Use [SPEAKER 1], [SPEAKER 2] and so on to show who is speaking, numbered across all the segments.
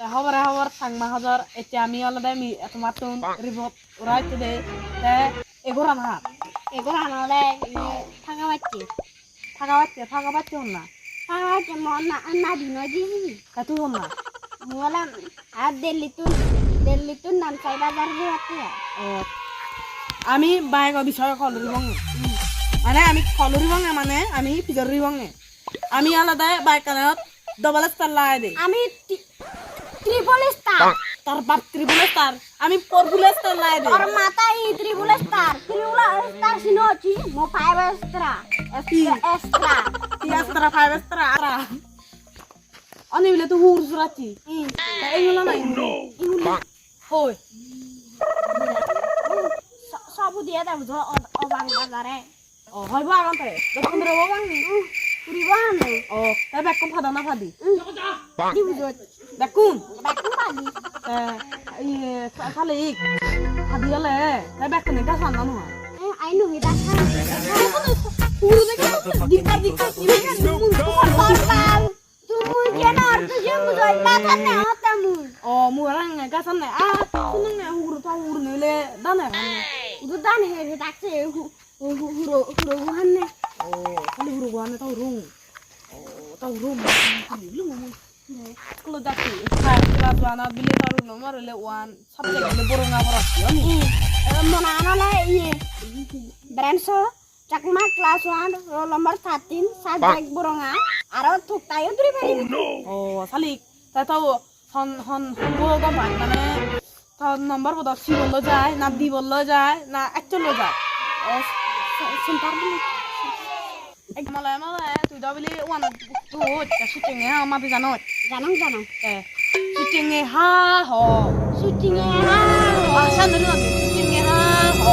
[SPEAKER 1] Hawar sang mahadar etiami ala demi atomatun ribot urai today te egoran ha
[SPEAKER 2] egoran ole thangawacche
[SPEAKER 1] honna
[SPEAKER 2] thangawacche monna anna dinoji
[SPEAKER 1] katu honna
[SPEAKER 2] mola ar delitun nan sai bazar hate
[SPEAKER 1] আমি bike বিষয় কলরি বং মানে আমি কলরি বং মানে আমি ফিজরি বং আমি আলাদা bike কানত double star লাগাই দে
[SPEAKER 2] আমি ট্রিপল স্টার
[SPEAKER 1] তার বাপ ত্রিপুল স্টার আমি ফোরপুল স্টার লাগাই দে
[SPEAKER 2] আর মাতা ই ত্রিপুল স্টার সিনোচি মো five star extra
[SPEAKER 1] five star আরা অনি বিলে তো হুর সুরাচি এইগুলা নাই হই
[SPEAKER 2] সবু দিয়ে দাও অবাং বাজারে
[SPEAKER 1] হইব আগন তাই 15 বং নি
[SPEAKER 2] পুরিবান
[SPEAKER 1] তাই বেকম ফাদা না ফাদি
[SPEAKER 2] দি বুঝো
[SPEAKER 1] বেকুন
[SPEAKER 2] পালি
[SPEAKER 1] খালি ফাদি হলে তাই বেকুন এটা সান্না নয়
[SPEAKER 2] আই নো হিদা
[SPEAKER 1] পুরো দেখে দিকার
[SPEAKER 2] তুই কেন আর তুই বুঝাই বাতান না হতামু
[SPEAKER 1] মুরাং গাছান না শুনুন না হুরু তো হুরু নিলে দানা
[SPEAKER 2] দুদান হে ডাকছে হুরো গুহানে
[SPEAKER 1] খালি হুরু গুহানে তাও রুম স্কুল যাচ্ছি ক্লাস ওয়ান বিলে তারু নম্বর হলে ওয়ান সাবজেক্ট হলে বড় না বড়
[SPEAKER 2] মনে আনালে ইয়ে branch Chakma class 1 roll number 13 subject বড়ঙা আর থুকতায়ও তুই পারি
[SPEAKER 1] সালিক তাও হন গম পাই মানে তার নম্বর বড় সি বললো যায় না ডি বললো যায় না একচল্লো যায়
[SPEAKER 2] সেন্টার বলে
[SPEAKER 1] মালায় তুই দা বলি ওয়ান টু শুটিং এ আমাদের জানো শুটিং এ হা হ
[SPEAKER 2] শুটিং এ হা
[SPEAKER 1] ভাষা জানো শুটিং এ হা হ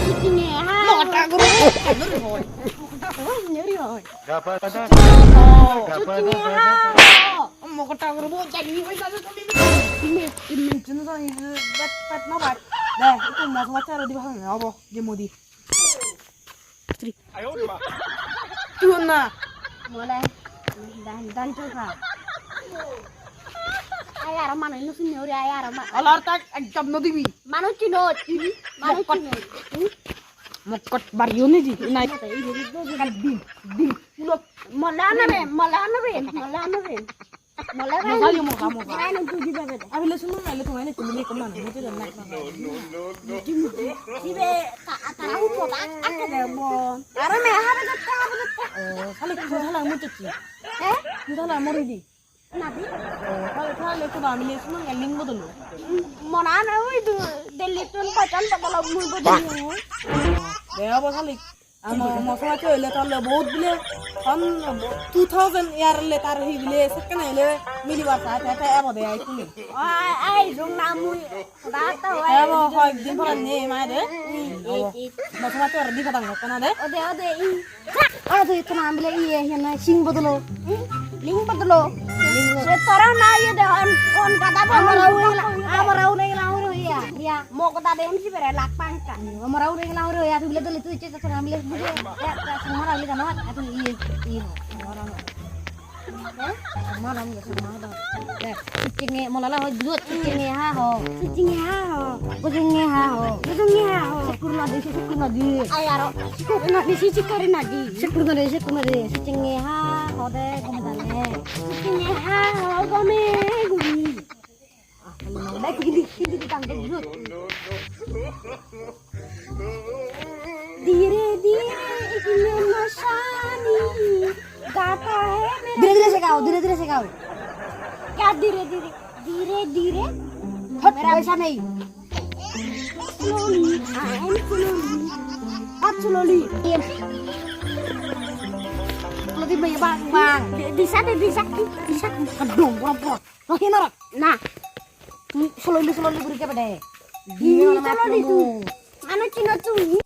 [SPEAKER 2] শুটিং এ হা
[SPEAKER 1] মটা গুরু নরি হয়
[SPEAKER 2] শুটিং এ হা
[SPEAKER 1] মটা গুরু জানি পয়সা তুমি ইমেজিন তো বাট না বাট দে একটু মজা চারা দিবা হবো যে মোদি তুই না
[SPEAKER 2] মোলা dan tuka ayar mana ini senior ayar mana
[SPEAKER 1] alar tak ekam no dibi
[SPEAKER 2] manu cino
[SPEAKER 1] mokot baryo ni di nai kal din ulot
[SPEAKER 2] mola na be
[SPEAKER 1] Mogali mo.
[SPEAKER 2] ay nang tuji ba beda
[SPEAKER 1] Abi lesu mo nai letu ngane tumili ko man mo te na.
[SPEAKER 2] sibe atara upo ba akade mo ara me hara gatta
[SPEAKER 1] Kali ko hala mo tuti hala mo ri di
[SPEAKER 2] nabi
[SPEAKER 1] kali letu na mi lesu mo ngaling mo dulu
[SPEAKER 2] mona na oi du delhi tun pacan badal mu bodini
[SPEAKER 1] Dea ba kali amo mosala ke le talle bahut bile on 2000 year le tar hi bile second le mili bar sa ta abo de ai kuni
[SPEAKER 2] ai jong namu data
[SPEAKER 1] ai abo hoy din pora ne ma de mosala ke redi kadang kana de
[SPEAKER 2] ode ade itu ambil iya yana sing bodolo ling bodolo se tara na ye de on kata amarau nei lauro ya mo kata de msi bere lak pangka amarau nei lauro ya bile dole tu cek cara ambil bude ya semua lagi kan atau iya orang malam enggak sama ada ya cicingnya molala ho duit cicingnya ha ho bujungnya ha ho syukurna di ayaro syukurna di cicingnya ha ho de komedane cicingnya ha ho gome gumi baik gini ditangkap duit धीरे धीरे नशानी गाता है धीरे धीरे से गाओ क्या धीरे धीरे मेरा वैसा नहीं slowly slowly lebih banyak bang bisa kedong rapor nah slowly beri kepada slowly itu mana cino tuh